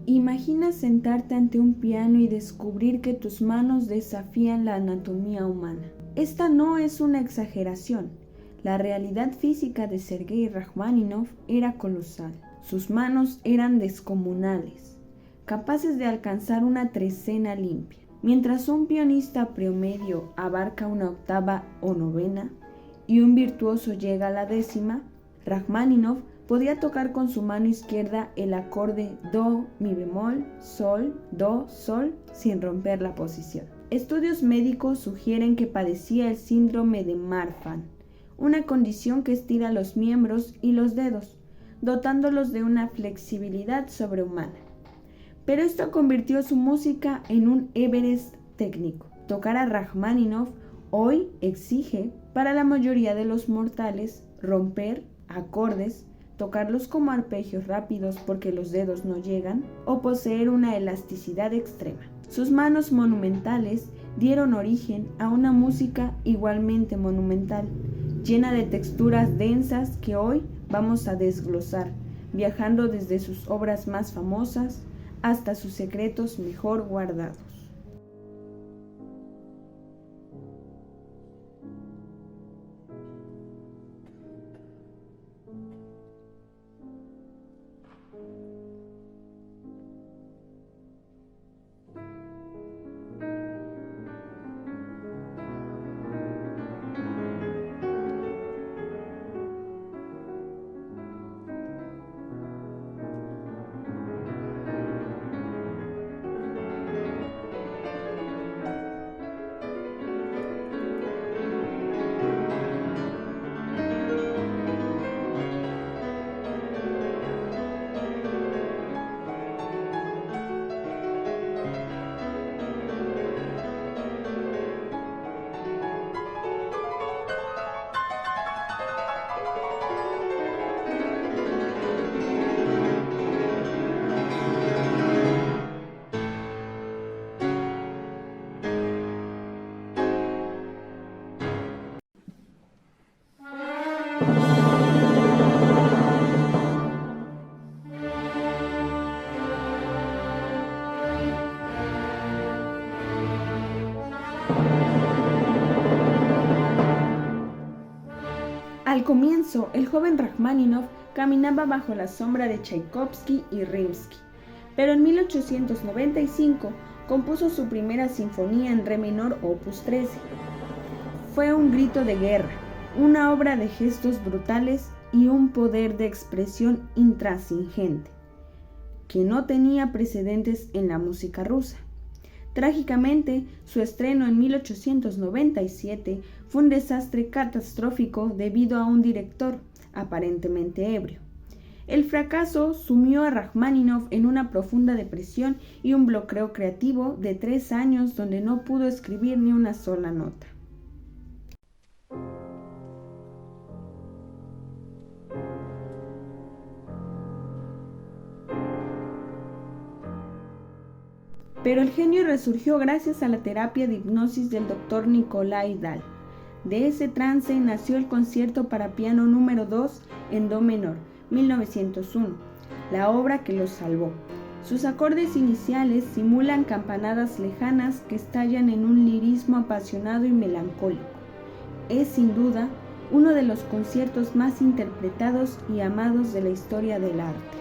Imagina sentarte ante un piano y descubrir que tus manos desafían la anatomía humana. Esta no es una exageración. La realidad física de Sergei Rajmáninov era colosal. Sus manos eran descomunales, capaces de alcanzar una trecena limpia. Mientras un pianista promedio abarca una octava o novena y un virtuoso llega a la décima, Rajmáninov podía tocar con su mano izquierda el acorde do, mi bemol, sol, do, sol, sin romper la posición. Estudios médicos sugieren que padecía el síndrome de Marfan, una condición que estira los miembros y los dedos, dotándolos de una flexibilidad sobrehumana. Pero esto convirtió su música en un Everest técnico. Tocar a Rajmáninov hoy exige, para la mayoría de los mortales, romper acordes, tocarlos como arpegios rápidos porque los dedos no llegan, o poseer una elasticidad extrema. Sus manos monumentales dieron origen a una música igualmente monumental, llena de texturas densas que hoy vamos a desglosar, viajando desde sus obras más famosas hasta sus secretos mejor guardados. Al comienzo, el joven Rajmáninov caminaba bajo la sombra de Tchaikovsky y Rimsky, pero en 1895 compuso su primera sinfonía en re menor opus 13. Fue un grito de guerra, una obra de gestos brutales y un poder de expresión intransigente, que no tenía precedentes en la música rusa. Trágicamente, su estreno en 1897 fue un desastre catastrófico debido a un director, aparentemente ebrio. El fracaso sumió a Rajmáninov en una profunda depresión y un bloqueo creativo de 3 años donde no pudo escribir ni una sola nota. Pero el genio resurgió gracias a la terapia de hipnosis del Dr. Nikolai Dahl. De ese trance nació el concierto para piano número 2 en do menor, 1901, la obra que lo salvó. Sus acordes iniciales simulan campanadas lejanas que estallan en un lirismo apasionado y melancólico. Es sin duda uno de los conciertos más interpretados y amados de la historia del arte.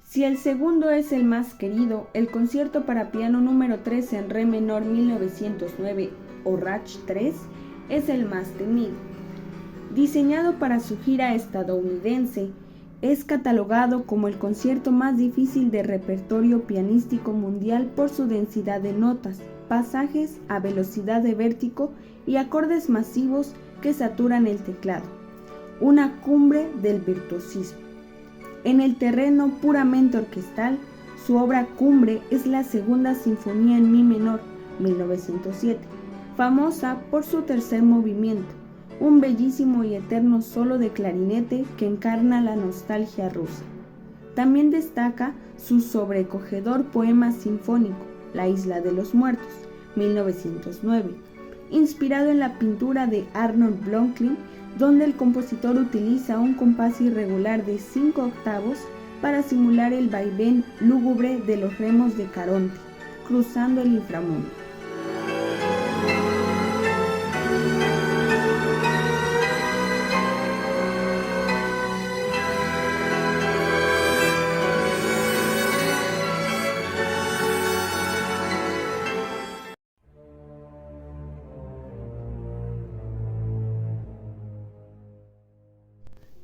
Si el segundo es el más querido, el concierto para piano número 3 en re menor 1909 o Rach 3 es el más temido. Diseñado para su gira estadounidense, es catalogado como el concierto más difícil de repertorio pianístico mundial por su densidad de notas, pasajes a velocidad de vértigo y acordes masivos que saturan el teclado. una cumbre del virtuosismo. En el terreno puramente orquestal, su obra cumbre es la Segunda Sinfonía en Mi menor, 1907, famosa por su tercer movimiento, un bellísimo y eterno solo de clarinete que encarna la nostalgia rusa. También destaca su sobrecogedor poema sinfónico, La isla de los muertos, 1909, inspirado en la pintura de Arnold Blomqvist, donde el compositor utiliza un compás irregular de 5 octavos para simular el vaivén lúgubre de los remos de Caronte, cruzando el inframundo.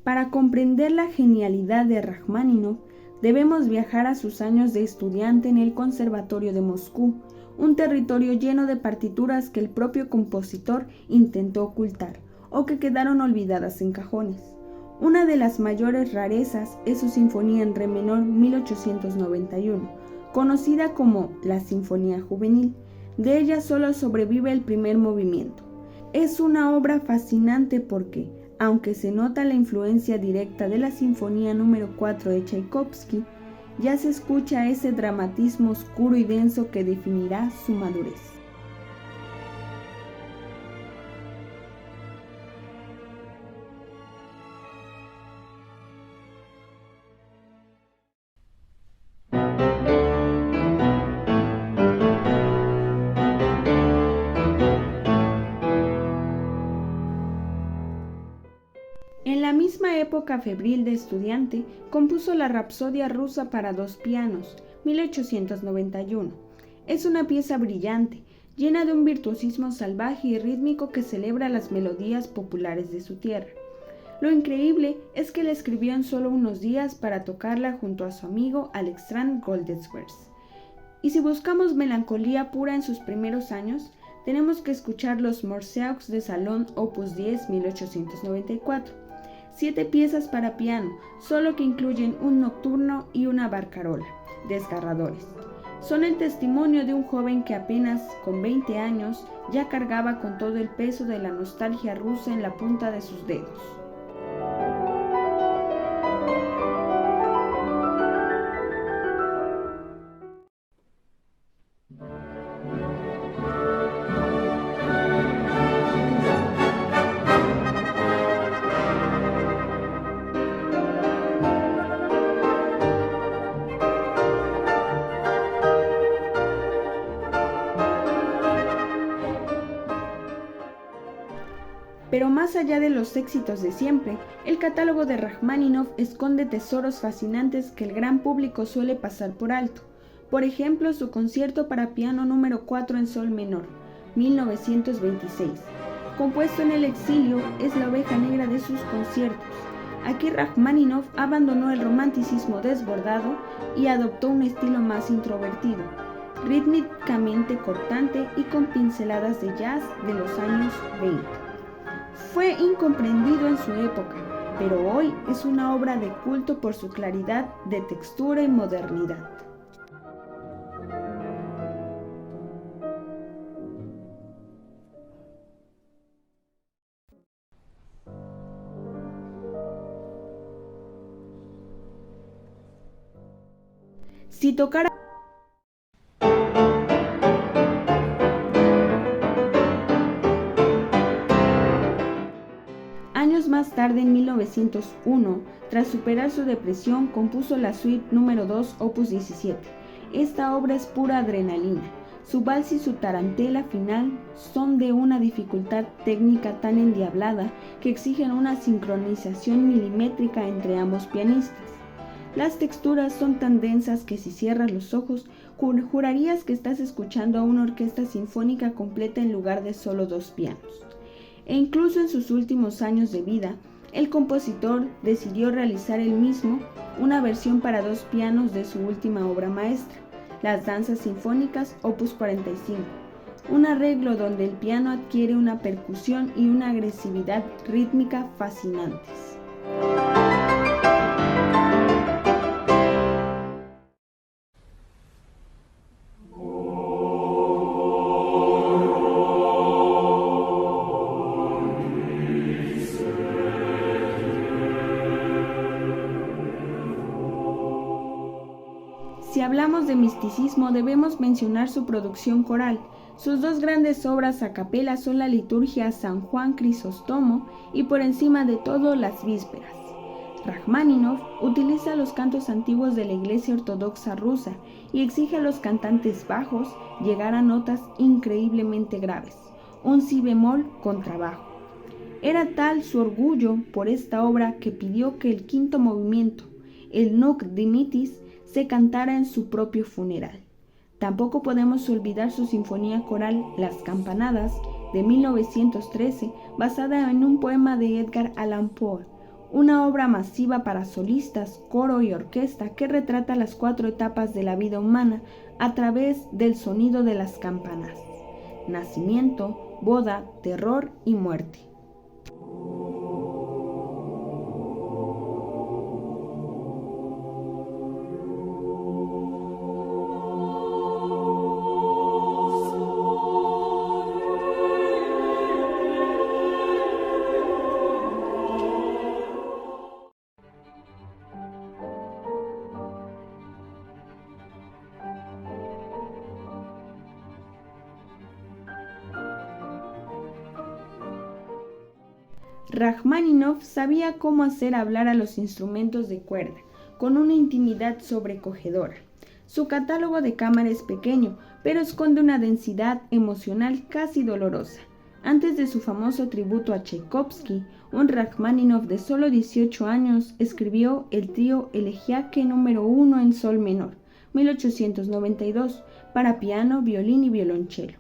Para comprender la genialidad de Rajmáninov, debemos viajar a sus años de estudiante en el Conservatorio de Moscú, un territorio lleno de partituras que el propio compositor intentó ocultar o que quedaron olvidadas en cajones. Una de las mayores rarezas es su Sinfonía en Re menor 1891, conocida como la Sinfonía Juvenil. De ella solo sobrevive el primer movimiento. Es una obra fascinante porque, aunque se nota la influencia directa de la Sinfonía número 4 de Tchaikovsky, ya se escucha ese dramatismo oscuro y denso que definirá su madurez. En la misma época febril de estudiante, compuso la Rapsodia rusa para 2 pianos, 1891. Es una pieza brillante, llena de un virtuosismo salvaje y rítmico que celebra las melodías populares de su tierra. Lo increíble es que la escribió en solo unos días para tocarla junto a su amigo Alexandre Goldsworth. Y si buscamos melancolía pura en sus primeros años, tenemos que escuchar los Morceaux de Salón Opus 10, 1894. 7 piezas para piano, solo que incluyen un nocturno y una barcarola, desgarradores. Son el testimonio de un joven que apenas con 20 años ya cargaba con todo el peso de la nostalgia rusa en la punta de sus dedos. Pero más allá de los éxitos de siempre, el catálogo de Rajmáninov esconde tesoros fascinantes que el gran público suele pasar por alto. Por ejemplo, su concierto para piano número 4 en sol menor, 1926. Compuesto en el exilio, es la oveja negra de sus conciertos. Aquí Rajmáninov abandonó el romanticismo desbordado y adoptó un estilo más introvertido, rítmicamente cortante y con pinceladas de jazz de los años 20. Fue incomprendido en su época, pero hoy es una obra de culto por su claridad de textura y modernidad. Si tocara años más tarde, en 1901, tras superar su depresión, compuso la suite número 2, opus 17. Esta obra es pura adrenalina. Su vals y su tarantela final son de una dificultad técnica tan endiablada que exigen una sincronización milimétrica entre ambos pianistas. Las texturas son tan densas que si cierras los ojos, jurarías que estás escuchando a una orquesta sinfónica completa en lugar de solo 2 pianos. E incluso en sus últimos años de vida, el compositor decidió realizar él mismo una versión para 2 pianos de su última obra maestra, las Danzas Sinfónicas, opus 45, un arreglo donde el piano adquiere una percusión y una agresividad rítmica fascinantes. Si hablamos de misticismo, debemos mencionar su producción coral. Sus dos grandes obras a capela son la liturgia San Juan Crisóstomo y por encima de todo las vísperas. Rajmáninov utiliza los cantos antiguos de la Iglesia Ortodoxa rusa y exige a los cantantes bajos llegar a notas increíblemente graves, un si bemol contrabajo. Era tal su orgullo por esta obra que pidió que el quinto movimiento, el Nunc Dimittis, se cantara en su propio funeral. Tampoco podemos olvidar su sinfonía coral Las Campanadas de 1913, basada en un poema de Edgar Allan Poe, una obra masiva para solistas, coro y orquesta que retrata las 4 etapas de la vida humana a través del sonido de las campanas: nacimiento, boda, terror y muerte. Rajmáninov sabía cómo hacer hablar a los instrumentos de cuerda, con una intimidad sobrecogedora. Su catálogo de cámara es pequeño, pero esconde una densidad emocional casi dolorosa. Antes de su famoso tributo a Tchaikovsky, un Rajmáninov de solo 18 años escribió el trío Elegiaque número 1 en sol menor, 1892, para piano, violín y violonchelo.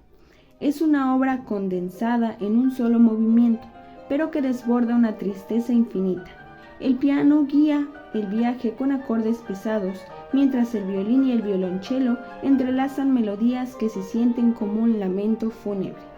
Es una obra condensada en un solo movimiento, pero que desborda una tristeza infinita. El piano guía el viaje con acordes pesados, mientras el violín y el violonchelo entrelazan melodías que se sienten como un lamento fúnebre.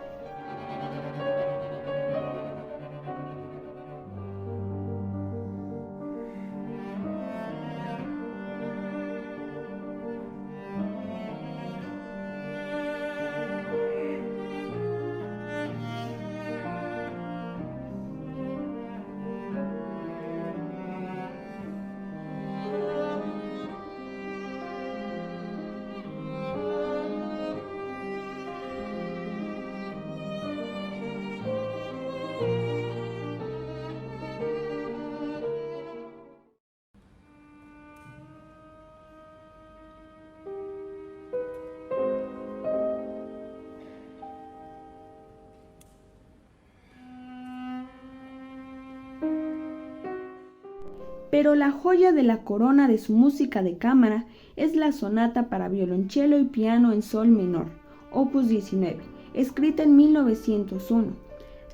Pero la joya de la corona de su música de cámara es la sonata para violonchelo y piano en sol menor, opus 19, escrita en 1901.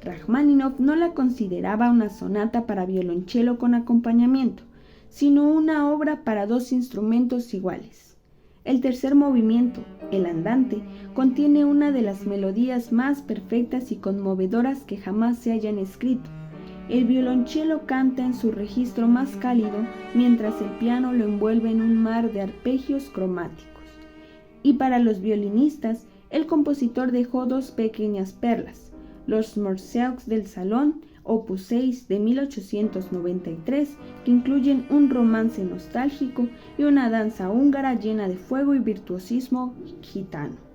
Rajmáninov no la consideraba una sonata para violonchelo con acompañamiento, sino una obra para 2 instrumentos iguales. El tercer movimiento, el andante, contiene una de las melodías más perfectas y conmovedoras que jamás se hayan escrito. El violonchelo canta en su registro más cálido, mientras el piano lo envuelve en un mar de arpegios cromáticos. Y para los violinistas, el compositor dejó 2 pequeñas perlas, los Morceaux del Salón, opus 6 de 1893, que incluyen un romance nostálgico y una danza húngara llena de fuego y virtuosismo gitano.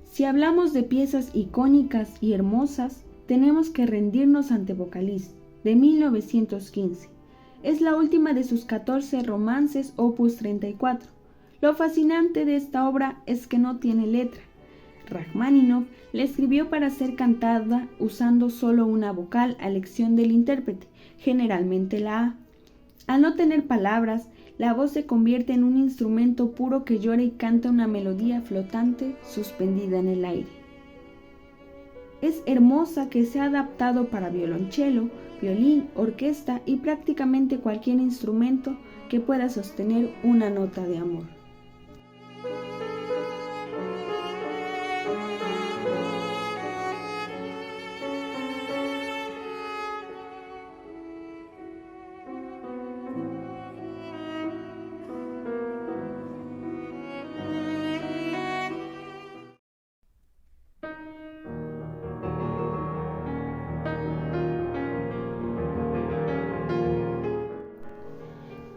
Si hablamos de piezas icónicas y hermosas, tenemos que rendirnos ante Vocalist, de 1915. Es la última de sus 14 romances, opus 34. Lo fascinante de esta obra es que no tiene letra. Rajmáninov la escribió para ser cantada usando solo una vocal a elección del intérprete, generalmente la A. Al no tener palabras, la voz se convierte en un instrumento puro que llora y canta una melodía flotante suspendida en el aire. Es hermosa que se ha adaptado para violonchelo, violín, orquesta y prácticamente cualquier instrumento que pueda sostener una nota de amor.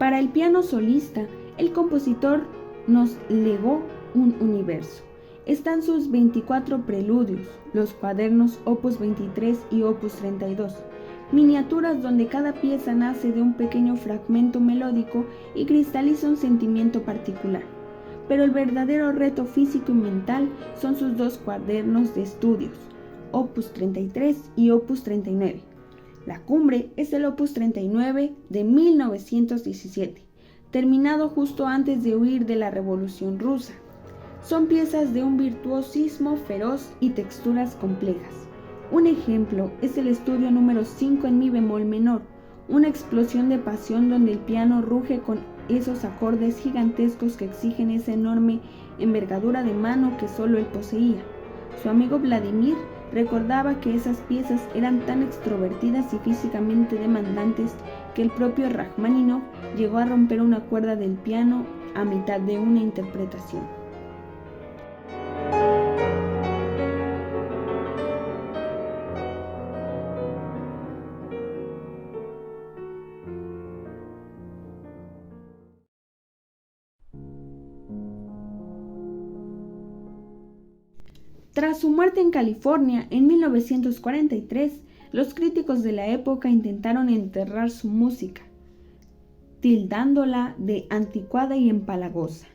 Para el piano solista, el compositor nos legó un universo. Están sus 24 preludios, los cuadernos opus 23 y opus 32, miniaturas donde cada pieza nace de un pequeño fragmento melódico y cristaliza un sentimiento particular. Pero el verdadero reto físico y mental son sus 2 cuadernos de estudios, opus 33 y opus 39. La cumbre es el opus 39 de 1917, terminado justo antes de huir de la Revolución Rusa. Son piezas de un virtuosismo feroz y texturas complejas. Un ejemplo es el estudio número 5 en mi bemol menor, una explosión de pasión donde el piano ruge con esos acordes gigantescos que exigen esa enorme envergadura de mano que solo él poseía. Su amigo Vladimir recordaba que esas piezas eran tan extrovertidas y físicamente demandantes que el propio Rajmáninov llegó a romper una cuerda del piano a mitad de una interpretación. Tras su muerte en California en 1943, los críticos de la época intentaron enterrar su música, tildándola de anticuada y empalagosa.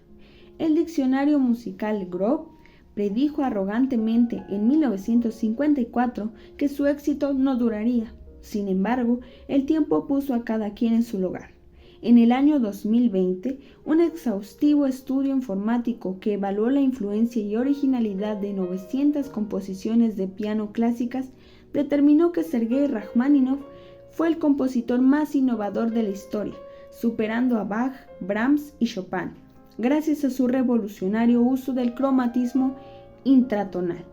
El diccionario musical Grove predijo arrogantemente en 1954 que su éxito no duraría. Sin embargo, el tiempo puso a cada quien en su lugar. En el año 2020, un exhaustivo estudio informático que evaluó la influencia y originalidad de 900 composiciones de piano clásicas determinó que Sergei Rajmáninov fue el compositor más innovador de la historia, superando a Bach, Brahms y Chopin, gracias a su revolucionario uso del cromatismo intratonal.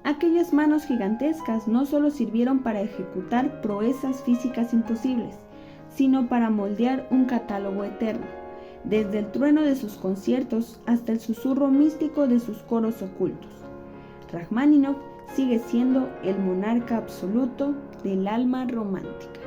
Aquellas manos gigantescas no solo sirvieron para ejecutar proezas físicas imposibles, sino para moldear un catálogo eterno, desde el trueno de sus conciertos hasta el susurro místico de sus coros ocultos. Rajmáninov sigue siendo el monarca absoluto del alma romántica.